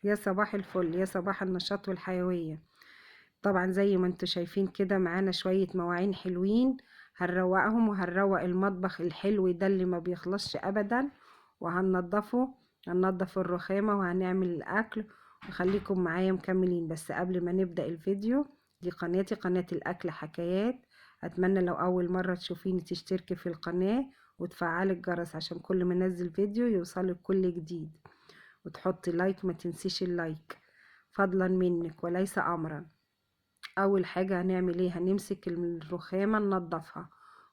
يا صباح الفل، يا صباح النشاط والحيوية. طبعا زي ما انتوا شايفين كده معانا شوية مواعين حلوين، هنروقهم وهنروق المطبخ الحلو ده اللي ما بيخلصش ابدا. وهننضفه، هننضف الرخامة وهنعمل الاكل. وخليكم معايا مكملين. بس قبل ما نبدأ الفيديو، دي قناتي، قناة الاكل حكايات. اتمنى لو اول مرة تشوفيني تشتركي في القناة وتفعلي الجرس عشان كل ما انزل فيديو يوصلك كل جديد، وتحطي لايك، ما تنسيش اللايك فضلا منك وليس امرا. اول حاجة هنعمل ايه؟ هنمسك الرخامة ننضفها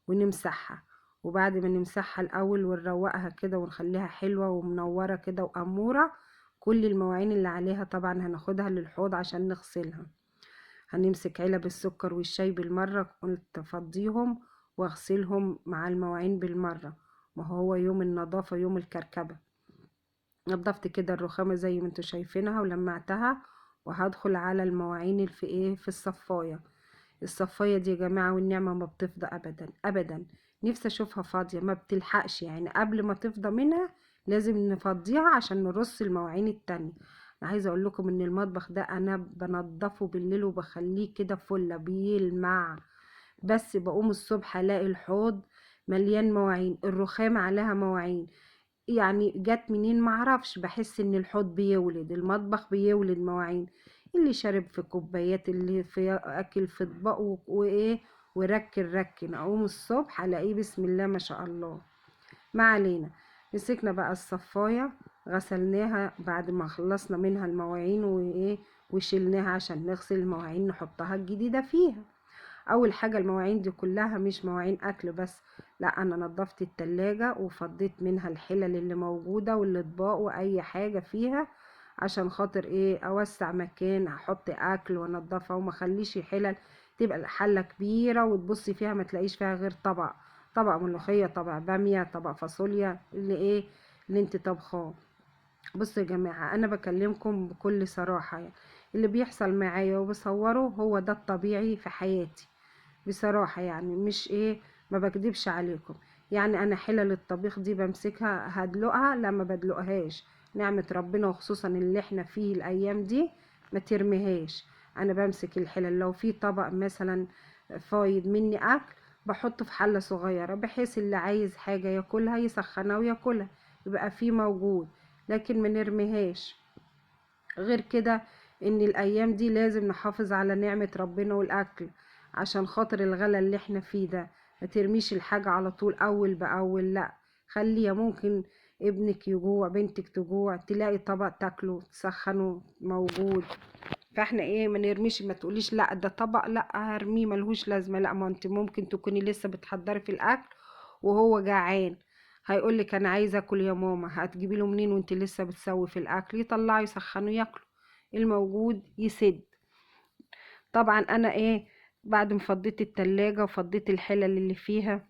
ونمسحها. وبعد ما نمسحها الاول ونروقها كده ونخليها حلوة ومنورة كده وامورة، كل المواعين اللي عليها طبعا هناخدها للحوض عشان نغسلها. هنمسك علب السكر والشاي بالمرة، قلت افضيهم واغسلهم مع المواعين بالمرة. ما هو يوم النظافة يوم الكركبة. نضفت كده الرخامة زي ما انتوا شايفينها ولمعتها، وهدخل على المواعين اللي في ايه، في الصفاية. الصفاية دي يا جماعة والنعمة ما بتفضى ابدا ابدا. نفسي اشوفها فاضية، ما بتلحقش يعني. قبل ما تفضى منها لازم نفضيها عشان نرص المواعين التانية. انا عايزة اقول لكم ان المطبخ ده انا بنضفه بالليل وبخليه كده فله بيلمع. بس بقوم الصبح الاقي الحوض مليان مواعين، الرخام عليها مواعين. يعني جت منين معرفش، بحس ان الحوض بيولد، المطبخ بيولد مواعين. اللي شارب في كوبايات، اللي في اكل في اطباق وايه، وركن اقوم الصبح الاقيه بسم الله ما شاء الله. ما علينا. مسكنا بقى الصفاية، غسلناها بعد ما خلصنا منها المواعين وايه، وشيلناها عشان نغسل المواعين نحطها الجديدة فيها. اول حاجة المواعين دي كلها مش مواعين اكل بس، لا، انا نظفت التلاجة وفضيت منها الحلل اللي موجودة والاطباق واي حاجة فيها، عشان خاطر ايه، اوسع مكان احط اكل وانضفها، وما اخليش الحلل تبقى الحلة كبيرة وتبصي فيها ما تلاقيش فيها غير طبق، طبق ملوخية، طبق بامية، طبق فاصوليا، اللي ايه، اللي انت طبخاه. بصوا يا جماعة، أنا بكلمكم بكل صراحة يعني. اللي بيحصل معايا وبصوره هو ده الطبيعي في حياتي بصراحة، يعني مش ايه، ما بكدبش عليكم. يعني أنا حلل الطبيخ دي بمسكها هدلقها، لا ما بدلقهاش. نعمة ربنا، وخصوصا اللي احنا فيه الأيام دي، ما ترميهاش. أنا بمسك الحلل لو في طبق مثلا فايض مني أكل، بحطه في حلة صغيرة بحيث اللي عايز حاجة ياكلها يسخنها وياكلها، يبقى فيه موجود، لكن ما نرميهاش. غير كده، ان الايام دي لازم نحافظ على نعمة ربنا والاكل، عشان خاطر الغلا اللي احنا فيه ده. ما ترميش الحاجة على طول اول باول، لا، خليها. ممكن ابنك يجوع، بنتك تجوع، تلاقي طبق تاكله تسخنه موجود. فاحنا ايه، ما نرميش، ما تقوليش لا ده طبق لا هرميه ملهوش لازمة. لا، ما انت ممكن تكوني لسه بتحضري في الاكل وهو جعان، هيقولك انا عايزه اكل يا ماما، هتجيبي له منين وانت لسه بتسوي في الاكل؟ يطلعوا يسخنوا ياكلوا، الموجود يسد. طبعا انا ايه، بعد ما فضيت التلاجة وفضيت الحلل اللي فيها،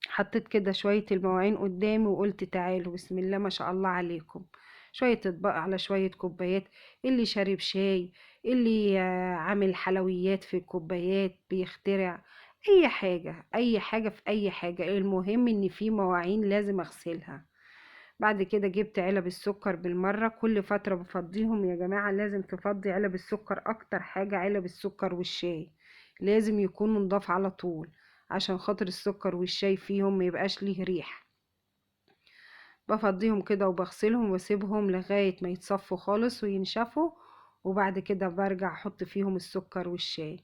حطيت كده شوية المواعين قدامي وقلت تعالوا بسم الله ما شاء الله عليكم، شوية اطباق على شوية كوبايات. اللي شارب شاي، اللي عامل حلويات في الكوبايات بيخترع، اي حاجة اي حاجة في اي حاجة، المهم ان في مواعين لازم اغسلها. بعد كده جبت علب السكر بالمرة، كل فترة بفضيهم يا جماعة. لازم تفضي علب السكر، اكتر حاجة علب السكر والشاي لازم يكونوا نضاف على طول، عشان خاطر السكر والشاي فيهم ميبقاش ليه ريح. بفضيهم كده وبغسلهم واسيبهم لغاية ما يتصفوا خالص وينشفوا، وبعد كده برجع احط فيهم السكر والشاي.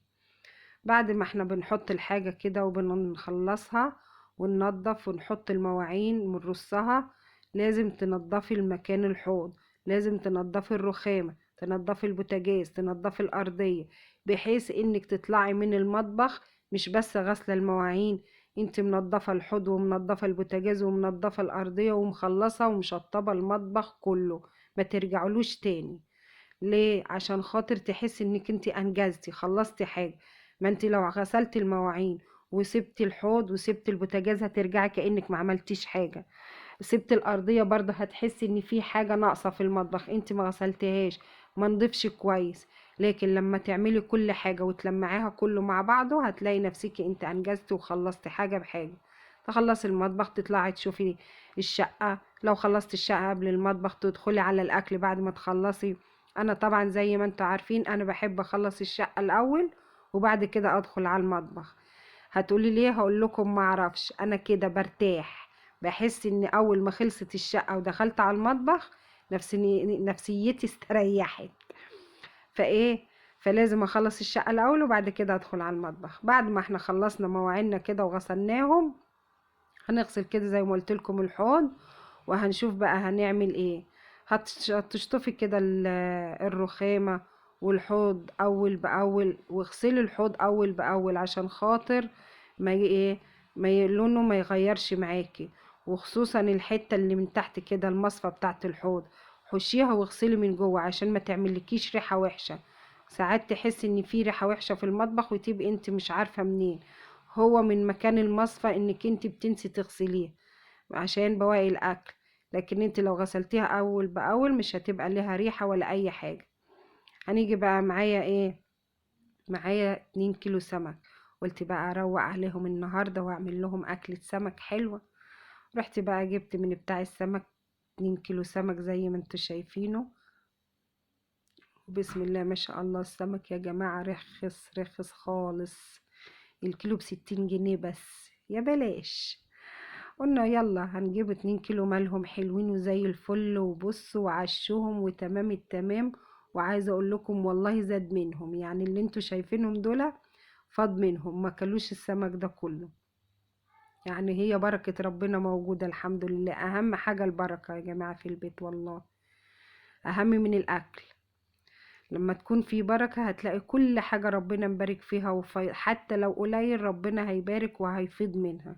بعد ما احنا بنحط الحاجة كده وبنخلصها وننضف ونحط المواعين ونرصها، لازم تنضفي المكان الحوض، لازم تنضفي الرخامة، تنضفي البوتاجاز، تنضفي الأرضية، بحيث انك تطلعي من المطبخ مش بس غسلة المواعين، انت منضفة الحوض ومنضفة البوتاجاز ومنضفة الأرضية ومخلصة ومشطبة المطبخ كله، ما ترجعلوش تاني. ليه؟ عشان خاطر تحس انك انت انجزتي خلصتي حاجة. ما انت لو غسلت المواعين وسبت الحوض وسبت البوتاجاز هترجعي كأنك ما عملتيش حاجة. سبت الأرضية برضه هتحسي ان في حاجة ناقصة في المطبخ، انت ما غسلتهاش، ما نضفش كويس. لكن لما تعملي كل حاجة وتلمعيها كله مع بعضه، هتلاقي نفسك انت انجزتي وخلصتي حاجة بحاجة. تخلصي المطبخ تطلعي تشوفي الشقة، لو خلصت الشقة قبل المطبخ تدخلي على الأكل بعد ما تخلصي. أنا طبعا زي ما انتوا عارفين أنا بحب أخلص الشقة الأول وبعد كده أدخل على المطبخ. هتقولي ليه؟ هقول لكم معرفش، أنا كده برتاح، بحس إن أول ما خلصت الشقة ودخلت على المطبخ نفسيتي استريحت. فايه فلازم اخلص الشقة الاول وبعد كده ادخل على المطبخ. بعد ما احنا خلصنا مواعيننا كده وغسلناهم، هنغسل كده زي ما قلت لكم الحوض، وهنشوف بقى هنعمل ايه. هتشطفي كده الرخامة والحوض اول باول، واغسلي الحوض اول باول عشان خاطر ما ي- ايه لونه ما يغيرش معاكي، وخصوصا الحتة اللي من تحت كده المصفى بتاعت الحوض، حشيها واغسلي من جوه عشان ما تعملكيش ريحة وحشة. ساعات تحس ان في ريحة وحشة في المطبخ وتبقي انت مش عارفة منين، هو من مكان المصفى انك انت بتنسي تغسليه عشان بواقي الاكل. لكن انت لو غسلتيها اول باول مش هتبقى لها ريحة ولا اي حاجة. هنيجي بقى معايا ايه؟ معايا 2 كيلو سمك، قلت بقى اروق عليهم النهاردة واعمل لهم اكلة سمك حلوة. رحت بقى جبت من بتاع السمك 2 كيلو سمك زي ما انتوا شايفينه. بسم الله ما شاء الله، السمك يا جماعة رخص رخص خالص، الكيلو ب60 جنيه بس، يا بلاش. قلنا يلا هنجيب 2 كيلو مالهم حلوين وزي الفل، وبصوا وعشوهم وتمام التمام. وعايزة اقول لكم والله زاد منهم، يعني اللي انتوا شايفينهم دول فاض منهم، ما كلوش السمك ده كله. يعني هي بركة ربنا موجودة الحمد لله، اهم حاجة البركة يا جماعة في البيت والله، اهم من الاكل. لما تكون في بركة هتلاقي كل حاجة ربنا مبارك فيها، حتى لو قليل ربنا هيبارك وهيفيض منها،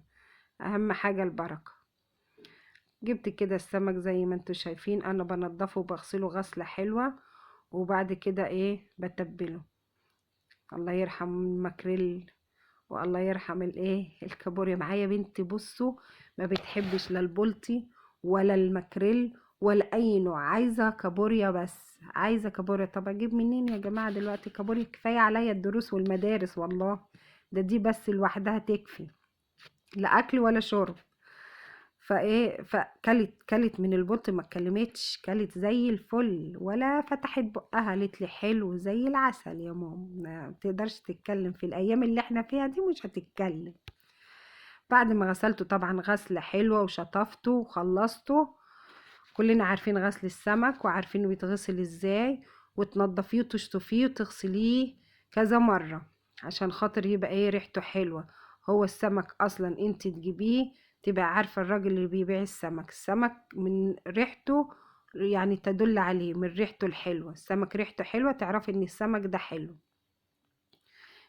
اهم حاجة البركة. جبت كده السمك زي ما انتوا شايفين، انا بنضفه وبغسله غسلة حلوة، وبعد كده ايه بتبله. الله يرحم الماكريل، والله يرحم الايه الكابوريا. معايا بنتي بصوا ما بتحبش لا البلطي ولا الماكريل ولا اي نوع، عايزه كابوريا بس، عايزه كابوريا. طب اجيب منين يا جماعه دلوقتي كابوريا؟ كفايه عليا الدروس والمدارس والله، دي بس لوحدها تكفي، لا اكل ولا شرب. كلت من البط، ما اتكلمتش، كلت زي الفل ولا فتحت بقها، قالت لي حلو زي العسل يا ماما. ما بتقدرش تتكلم في الايام اللي احنا فيها دي، مش هتتكلم. بعد ما غسلته طبعا غسلة حلوة وشطفته وخلصته، كلنا عارفين غسل السمك وعارفين بيتغسل ازاي، وتنضفيه وتشطفيه وتغسليه كذا مرة عشان خاطر يبقى ايه ريحته حلوة. هو السمك اصلا انت تجيبيه تبقى عارفة الراجل اللي بيبيع السمك من ريحته، يعني تدل عليه من ريحته الحلوة، السمك ريحته حلوة تعرفي ان السمك ده حلو.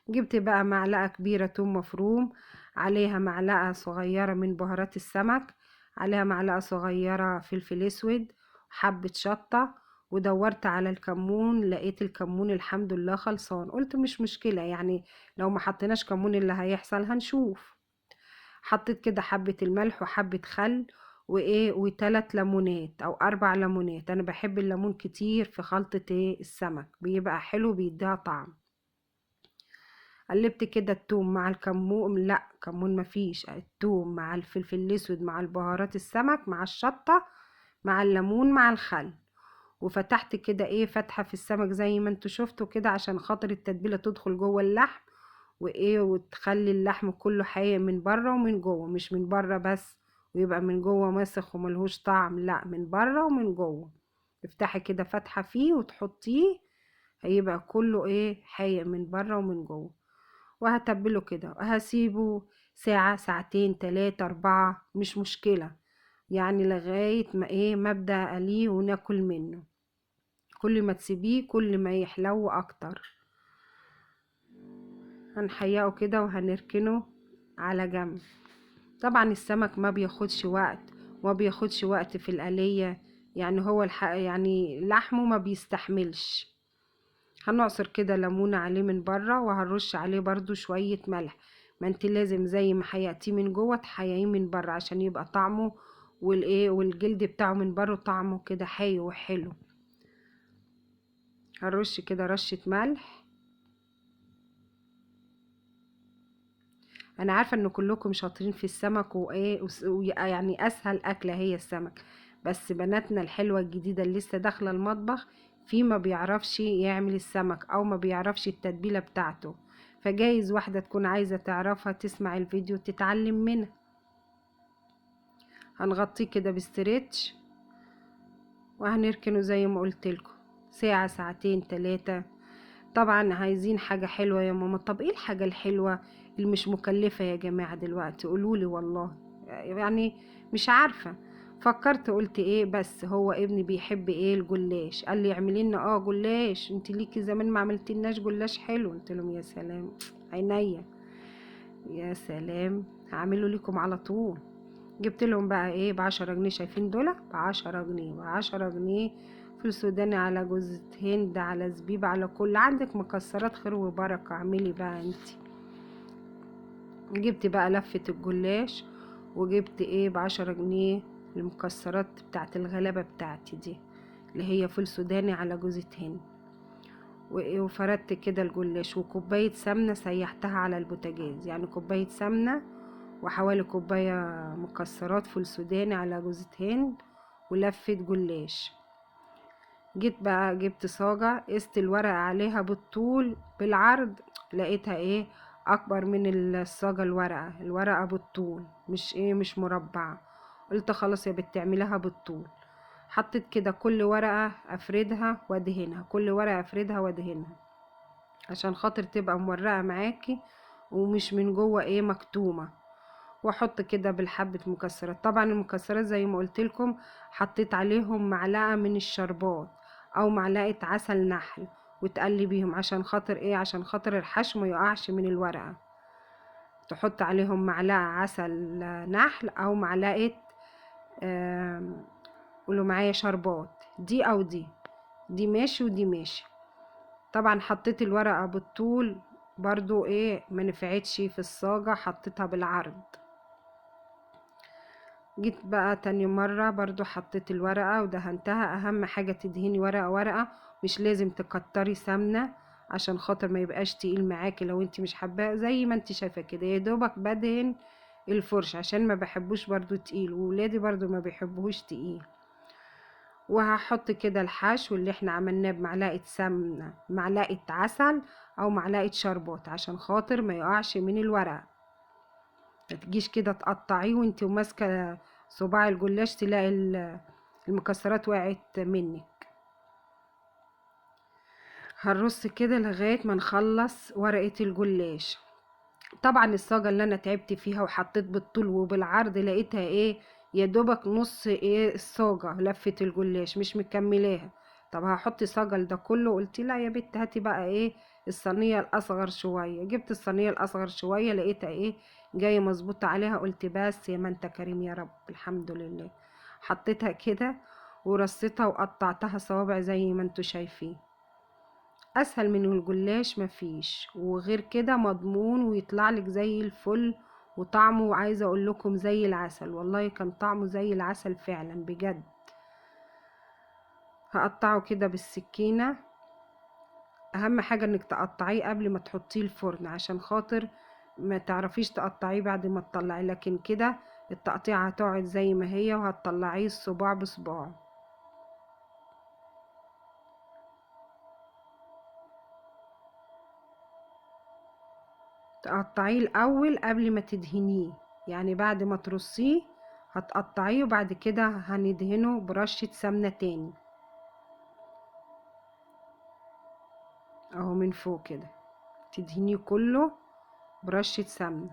جبت بقى معلقة كبيرة توم مفروم، عليها معلقة صغيرة من بهارات السمك، عليها معلقة صغيرة فلفل اسود، حبة شطة. ودورت على الكمون، لقيت الكمون الحمد لله خلصان، قلت مش مشكلة يعني، لو ما حطيناش كمون اللي هيحصل هنشوف. حطيت كده حبة الملح وحبة خل وايه وتلات ليمونات او 4 ليمونات، انا بحب الليمون كتير في خلطة ايه السمك، بيبقى حلو بيديها طعم. قلبت كده التوم مع الكمون، لا كمون مفيش، التوم مع الفلفل الاسود مع البهارات السمك مع الشطة مع الليمون مع الخل، وفتحت كده ايه فتحة في السمك زي ما انتوا شفتوا كده عشان خاطر التتبيلة تدخل جوه اللحم، وايه وتخلي اللحم كله حي من بره ومن جوه، مش من بره بس ويبقى من جوه مسخ وملهوش طعم، لا من بره ومن جوه. افتحي كده فتحة فيه وتحطيه، هيبقى كله ايه حي من بره ومن جوه. وهتبله كده وهسيبه ساعة ساعتين 3 4 مش مشكلة، يعني لغاية ما ايه ما ابدأ اقليه وناكل منه. كل ما تسيبيه كل ما يحلو اكتر. هنحيقه كده وهنركنه على جنب. طبعا السمك ما بياخدش وقت، وما بياخدش وقت في القلية، يعني هو يعني لحمه ما بيستحملش. هنعصر كده ليمونة عليه من بره، وهنرش عليه برضو شوية ملح، ما انت لازم زي ما حيقتيه من جوه تحيقيه من بره عشان يبقى طعمه والايه والجلد بتاعه من بره طعمه كده حي وحلو. هنرش كده رشة ملح، انا عارفه ان كلكم شاطرين في السمك وايه يعني اسهل اكله هي السمك، بس بناتنا الحلوه الجديده اللي لسه داخله المطبخ في ما بيعرفش يعمل السمك او ما بيعرفش التتبيله بتاعته، فجايز واحده تكون عايزه تعرفها تسمع الفيديو تتعلم منها. هنغطيه كده بستريتش وهنركنه زي ما قلت لكم ساعه ساعتين 3. طبعا عايزين حاجه حلوه يا ماما. طب ايه الحاجه الحلوه اللي مش مكلفه يا جماعه دلوقتي؟ قولولي والله، يعني مش عارفه. فكرت قلت ايه، بس هو ابني بيحب ايه الجلاش، قال لي اعملي لنا جلاش، انت ليكي زمان ما عملتلناش جلاش حلو. قلت لهم يا سلام، عينيا، يا سلام، هعمله لكم على طول. جبت لهم بقى ايه ب10 جنيه، شايفين دول ب10 جنيه، ب10 جنيه فول سوداني على جوز هند على زبيب على كل عندك مكسرات خير وبركة، اعملي بقى انتي. جبت بقى لفة الجلاش وجبت ايه ب10 جنيه المكسرات بتاعت الغلابة بتاعتي دي اللي هي فول سوداني على جوزة هند، وفردت كده الجلاش وكوباية سمنة سيحتها على البوتاجاز، يعني كوباية سمنة وحوالي كوباية مكسرات فول سوداني على جوزة هند ولفة جلاش. جيت بقى جبت صاجة، قست الورقة عليها بالطول بالعرض، لقيتها ايه اكبر من الصاجة. الورقة بالطول، مش ايه مش مربعة. قلت خلاص يا بت اعملها بالطول. حطيت كده كل ورقة افردها وادهنها، كل ورقة افردها وادهنها عشان خاطر تبقى مورقة معاكي ومش من جوه ايه مكتومة. واحط كده بالحبة مكسرات. طبعا المكسرات زي ما قلت لكم حطيت عليهم معلقة من الشربات او معلقة عسل نحل وتقلبيهم عشان خاطر ايه، عشان خاطر الحشو ما يقعش من الورقة. تحط عليهم معلقة عسل نحل او معلقة قولوا معايا شربات، دي او دي ماشي ودي ماشي. طبعا حطيت الورقة بالطول برضو ايه ما نفعتش في الصاجة، حطيتها بالعرض. جيت بقى تاني مرة برضو حطيت الورقة ودهنتها. اهم حاجة تدهني ورقة ورقة، مش لازم تكتري سمنة عشان خاطر ما يبقاش تقيل معاكي. لو انت مش حباه زي ما انت شايفة كده يا دوبك بدهن الفرش عشان ما بحبوش برضو تقيل، وولادي برضو ما بيحبوهوش تقيل. وهحط كده الحشو اللي احنا عملناه بمعلقة سمنة معلقة عسل او معلقة شربات عشان خاطر ما يقعش من الورقة. ما تجيش كده تقطعيه وانت ماسكه صباع الجلاش تلاقي المكسرات وقعت منك. هنرص كده لغايه ما نخلص ورقه الجلاش. طبعا الصاجه اللي انا تعبت فيها وحطيت بالطول وبالعرض لقيتها ايه يا دوبك نص ايه الصاجه لفه الجلاش مش مكملاها. طب هحط صاجه لده كله؟ قلت لا يا بنت هاتي بقى ايه الصينيه الاصغر شويه. جبت الصينيه الاصغر شويه لقيتها ايه جايه مظبوطه عليها. قلت بس يا ما انت كريم يا رب الحمد لله. حطيتها كده ورصيتها وقطعتها صوابع زي ما انتوا شايفين. اسهل من الجلاش مفيش، وغير كده مضمون ويطلع لك زي الفل، وطعمه عايزه اقول لكم زي العسل، والله كان طعمه زي العسل فعلا بجد. هقطعه كده بالسكينه. اهم حاجه انك تقطعيه قبل ما تحطيه الفرن عشان خاطر ما تعرفيش تقطعيه بعد ما تطلعيه، لكن كده التقطيعه هتقعد زي ما هي وهتطلعيه الصباع بصباعه. تقطعيه الاول قبل ما تدهنيه، يعني بعد ما ترصيه هتقطعيه وبعد كده هندهنه برشة سمنة تاني اهو من فوق كده، تدهنيه كله برشة سمنة.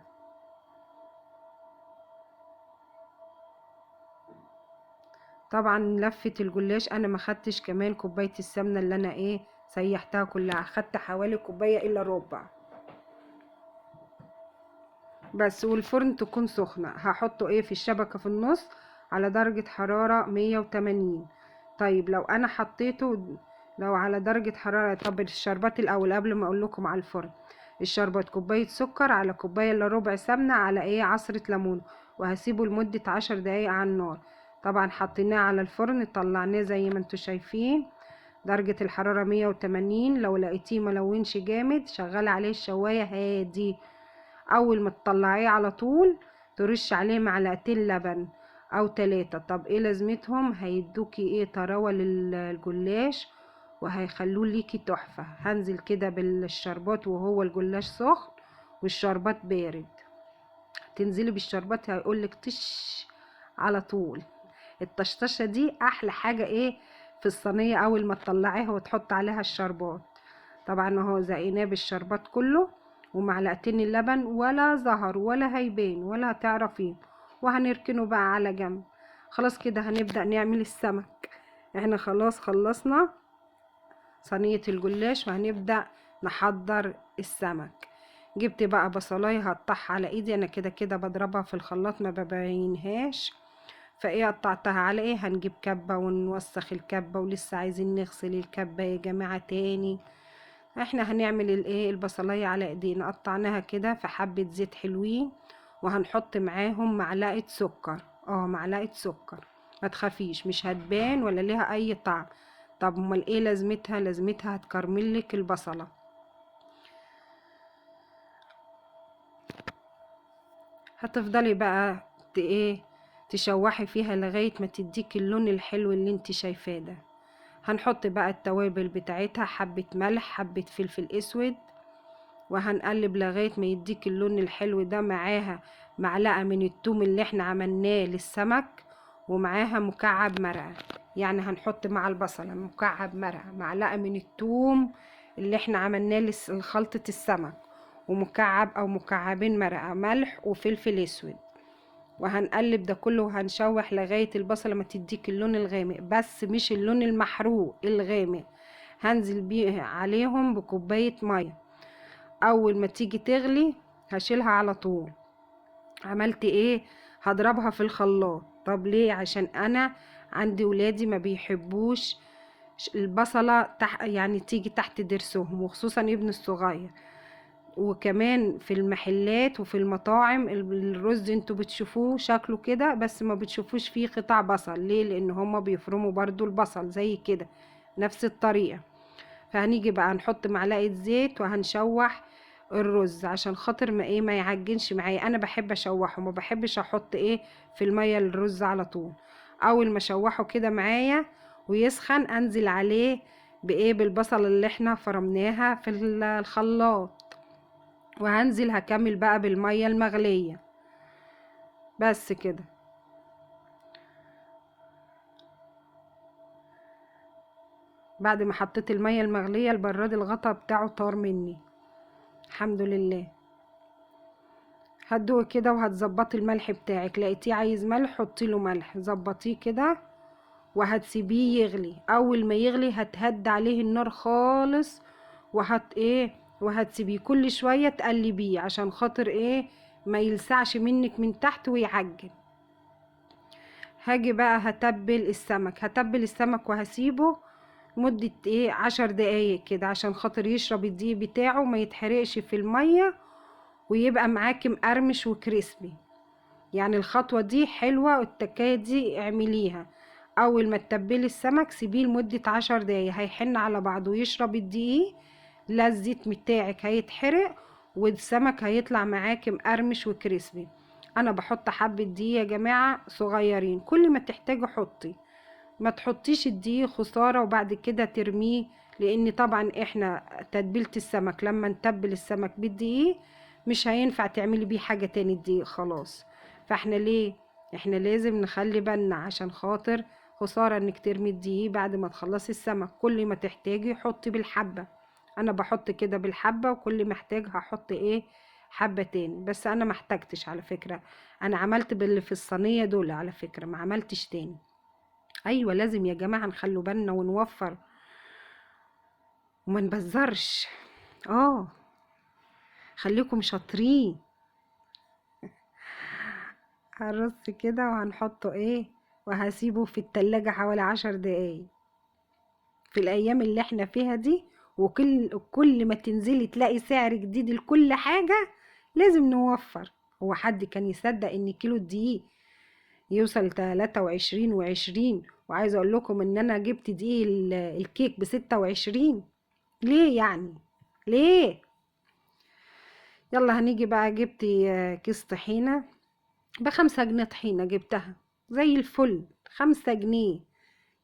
طبعا لفة الجلاش انا ما خدتش كمان كوباية السمنة اللي انا ايه سيحتها كلها، خدت حوالي كوباية الا ربع بس. والفرن تكون سخنة. هحطه ايه في الشبكة في النص على درجة حرارة 180. طيب لو انا حطيته لو على درجة حرارة، طب الشربات الاول قبل ما اقول لكم على الفرن. الشربات كوباية سكر على كوباية الا ربع سمنة على ايه عصرة ليمون، وهسيبه لمدة 10 دقايق على النار. طبعا حطيناه على الفرن طلعناه زي ما انتوا شايفين درجة الحرارة 180. لو لقيتيه ملونش جامد شغل عليه الشواية هادي اول ما تطلعيه على طول ترش عليه معلقتين لبن او 3. طب ايه لازمتهم؟ هيدوكي ايه طراوة للجلاش وهيخلوه ليكي تحفة. هنزل كده بالشربات وهو الجلاش سخن والشربات بارد، تنزلي بالشربات هيقولك طش على طول. الطشطشة دي احلى حاجة ايه في الصينية اول ما تطلعيها وتحط عليها الشربات. طبعا اهو زقيناه بالشربات كله ومعلقتين اللبن، ولا زهر ولا هيبان ولا هتعرفيه. وهنركنه بقى على جنب. خلاص كده هنبدأ نعمل السمك. احنا خلاص خلصنا صينية الجلاش وهنبدأ نحضر السمك. جبت بقى بصلايه هقطعها على ايدي، انا كده كده بضربها في الخلاط ما ببينهاش. فايه قطعتها على ايه، هنجيب كبة ونوسخ الكبة ولسه عايزين نغسل الكبة يا جماعة تاني. احنا هنعمل الايه البصلايه على ايدينا، قطعناها كده في حبة زيت حلوين وهنحط معاهم معلقة سكر. معلقة سكر، ما تخافيش مش هتبان ولا ليها اي طعم. طب امال ايه لازمتها؟ لازمتها هتكرملك البصلة. هتفضلي بقى ايه تشوحي فيها لغاية ما تديك اللون الحلو اللي انت شايفاه ده. هنحط بقى التوابل بتاعتها، حبة ملح، حبة فلفل اسود، وهنقلب لغاية ما يديك اللون الحلو ده. معاها معلقة من التوم اللي احنا عملناه للسمك، ومعاها مكعب مرقة. يعني هنحط مع البصلة مكعب مرقة، معلقة من التوم اللي احنا عملناه لخلطة السمك، ومكعب او مكعبين مرقة، ملح وفلفل اسود. وهنقلب ده كله وهنشوح لغاية البصلة ما تديك اللون الغامق، بس مش اللون المحروق، الغامق. هنزل بيه عليهم بكوباية مية. اول ما تيجي تغلي هشيلها على طول. عملت ايه؟ هضربها في الخلاط. طب ليه؟ عشان انا عندي ولادي ما بيحبوش البصلة يعني تيجي تحت ضرسهم، وخصوصا ابن الصغير. وكمان في المحلات وفي المطاعم الرز انتوا بتشوفوه شكله كده بس ما بتشوفوش فيه قطع بصل. ليه؟ لان هما بيفرموا برضو البصل زي كده نفس الطريقة. فهنيجي بقى نحط معلقة زيت وهنشوح الرز عشان خاطر ما يعجنش معايا. انا بحب اشوحه، ما بحبش احط في المية الرز على طول. اول ما اشوحه كده معايا ويسخن انزل عليه بالبصل اللي احنا فرمناها في الخلاط. وهنزل هكمل بقى بالمية المغلية. بس كده. بعد ما حطيت المية المغلية البراد الغطا بتاعه طار مني الحمد لله. هتدوقي كده وهتظبطي الملح بتاعك، لقيتيه عايز ملح حطي له ملح، ظبطيه كده وهتسيبيه يغلي. اول ما يغلي هتهد عليه النار خالص وهتسيبيه كل شويه تقلبيه عشان خاطر ما يلسعش منك من تحت ويعجن. هاجي بقى هتبل السمك وهسيبه مدة 10 دقايق كده عشان خاطر يشرب الدقيق بتاعه ما يتحرقش في المية ويبقى معاكي مقرمش وكريسبي. يعني الخطوة دي حلوة والتكاية دي اعمليها. اول ما تتبلي السمك سيبيه لمدة 10 دقايق هيحن على بعضه ويشرب الدقيق. لا الزيت بتاعك هيتحرق والسمك هيطلع معاكي مقرمش وكريسبي. انا بحط حبة دقيق يا جماعة صغيرين، كل ما تحتاجي حطي، ما تحطيش الدقيق خسارة وبعد كده ترميه. لان طبعا احنا تتبيلة السمك لما نتبل السمك بالدقيق مش هينفع تعملي بيه حاجة تاني، الدقيق خلاص. فاحنا ليه؟ احنا لازم نخلي بالنا عشان خاطر خسارة انك ترمي الدقيق بعد ما تخلصي السمك. كل ما تحتاجي حطي بالحبة. انا بحط كده بالحبة، وكل ما احتاج هحط حبة تاني. بس انا ما احتاجتش على فكرة، انا عملت باللي في الصينية دول على فكرة، ما عملتش تاني. ايوه لازم يا جماعة نخلوا بالنا ونوفر وما نبذرش. اه خليكم شاطرين. هنرص كده وهنحطه وهسيبه في التلاجة حوالي 10 دقايق. في الايام اللي احنا فيها دي وكل ما تنزلي تلاقي سعر جديد لكل حاجة لازم نوفر. هو حد كان يصدق ان كيلو الدقيق يوصل 23 و20؟ وعايزه اقول لكم ان انا جبت دقيق الكيك ب26. ليه يعني؟ ليه؟ يلا هنيجي بقى، جبت كيس طحينة ب5 جنيه، طحينة جبتها زي الفل، 5 جنيه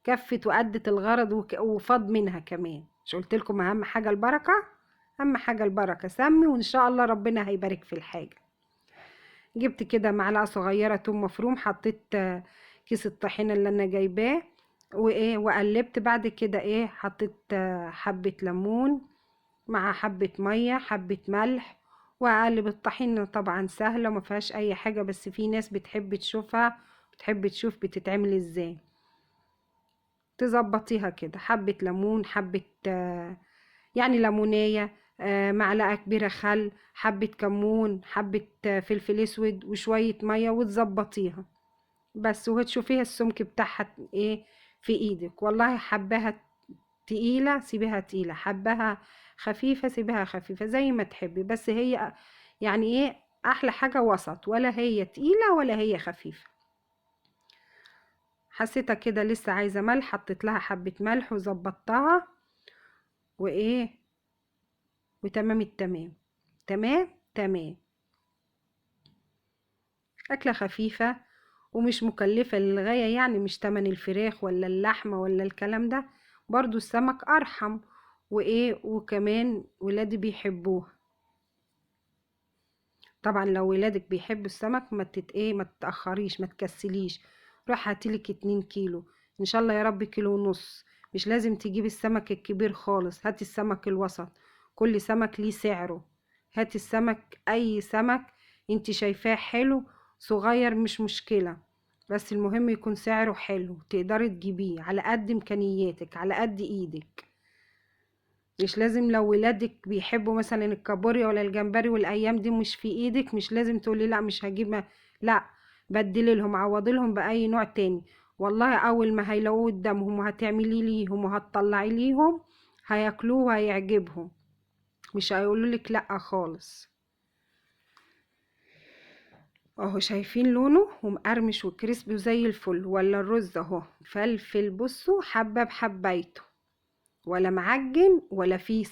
كفت وأدت الغرض وفاض منها كمان. مش قلتلكم أهم حاجة البركة؟ أهم حاجة البركة، سمي وإن شاء الله ربنا هيبارك في الحاجة. جبت كده معلقة صغيرة توم مفروم، حطيت كيس الطحينة اللي أنا جايباه، وإيه وقلبت. بعد كده إيه حطيت حبة ليمون مع حبة مية، حبة ملح، وأقلب. الطحينة طبعا سهلة ما فيهاش أي حاجة، بس في ناس بتحب تشوفها، بتحب تشوف بتتعمل إزاي. تظبطيها كده، حبة ليمون، حبة يعني ليمونية، معلقة كبيرة خل، حبة كمون، حبة فلفل اسود، وشوية مية، وتظبطيها بس. وهتشوفيها السمك بتاعها ايه في ايدك. والله حباها تقيلة سيبيها تقيلة، حباها خفيفة سيبيها خفيفة زي ما تحبي. بس هي يعني ايه، احلى حاجة وسط، ولا هي تقيلة ولا هي خفيفة. حسيتها كده لسه عايزة ملح، حطيت لها حبة ملح وظبطتها، وايه وتمام التمام. تمام تمام. أكلة خفيفة ومش مكلفة للغاية، يعني مش تمن الفراخ ولا اللحمة ولا الكلام ده. برضو السمك أرحم، وكمان ولادي بيحبوه. طبعا لو ولادك بيحبوا السمك ما تتأخريش، ما تكسليش، روح هاتيلك 2 كيلو ان شاء الله، يا رب كيلو ونص. مش لازم تجيب السمك الكبير خالص، هاتي السمك الوسط، كل سمك ليه سعره. هاتي السمك، اي سمك انت شايفاه حلو صغير مش مشكلة، بس المهم يكون سعره حلو، تقدري تجيبيه على قد امكانياتك، على قد ايدك. مش لازم لو ولادك بيحبوا مثلا الكابوريا ولا الجمبري والايام دي مش في ايدك، مش لازم تقولي لا مش هجيب لا، بدلي لهم، عوضي لهم باي نوع تاني. والله اول ما هيلاقوه قدامهم وهتعملي ليهم وهتطلعي ليهم هياكلوه وهيعجبهم، مش هيقولوا لك لا خالص. اهو شايفين لونه ومقرمش وكريسبي وزي الفل. ولا الرز اهو فلفل، بصوا حبه بحبايته، ولا معجن ولا فيه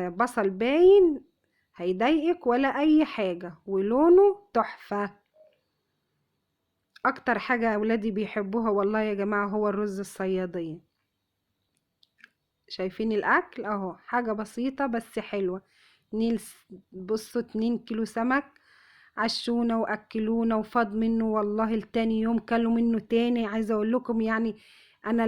بصل باين هيضايقك ولا اي حاجة، ولونه تحفة. اكتر حاجة اولادي بيحبوها والله يا جماعة هو الرز الصيادية. شايفين الاكل اهو، حاجة بسيطة بس حلوة. نيلس، بصوا 2 كيلو سمك عشونا واكلونا وفاض منه، والله التاني يوم كلوا منه تاني. عايزه اقول لكم يعني انا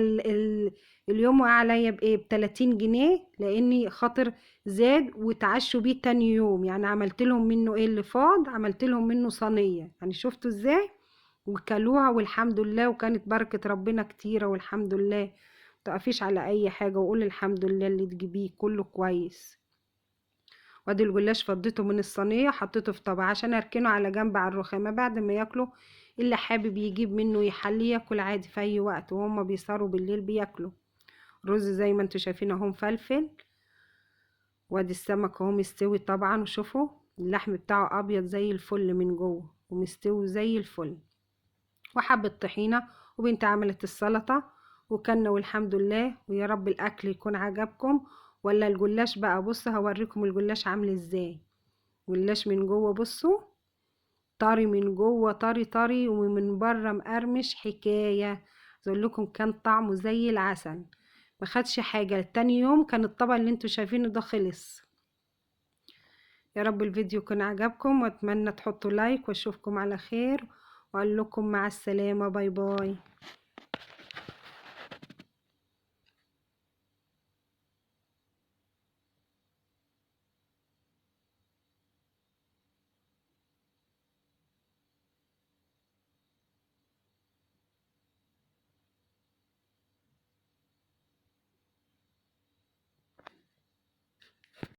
اليوم وقع عليا بايه ب30 جنيه، لاني خاطر زاد وتعشوا بيه تاني يوم. يعني عملت لهم منه ايه اللي فاض، عملت لهم منه صينيه، يعني شفتوا ازاي، وكلوها والحمد لله، وكانت بركه ربنا كتيره والحمد لله. متقفيش على اي حاجه وقول الحمد لله، اللي تجيبيه كله كويس. وادي الجلاش فضيته من الصينيه، حطيته في طبق عشان اركنه على جنب على الرخامه بعد ما ياكله. اللي حابب يجيب منه يحليه ياكل عادي في اي وقت، وهم بيسهروا بالليل بياكلوا. رز زي ما انتوا شايفين اهو مفلفل. وادي السمك اهو مستوي طبعا، وشوفوا اللحم بتاعه ابيض زي الفل من جوه ومستوي زي الفل. وحبة طحينة، وبنت عملت السلطة وكلنا والحمد لله. ويا رب الاكل يكون عجبكم. ولا الجلاش بقى، بص هوريكم الجلاش عامل ازاي. جلاش من جوه بصوا، طري من جوه، طري طري، ومن بره مقرمش حكايه. اقول لكم كان طعمه زي العسل، ما خدش حاجه. تاني يوم كان الطبق اللي انتوا شايفينه ده خلص. يا رب الفيديو يكون عجبكم، واتمنى تحطوا لايك، واشوفكم على خير، واقول لكم مع السلامه، باي باي.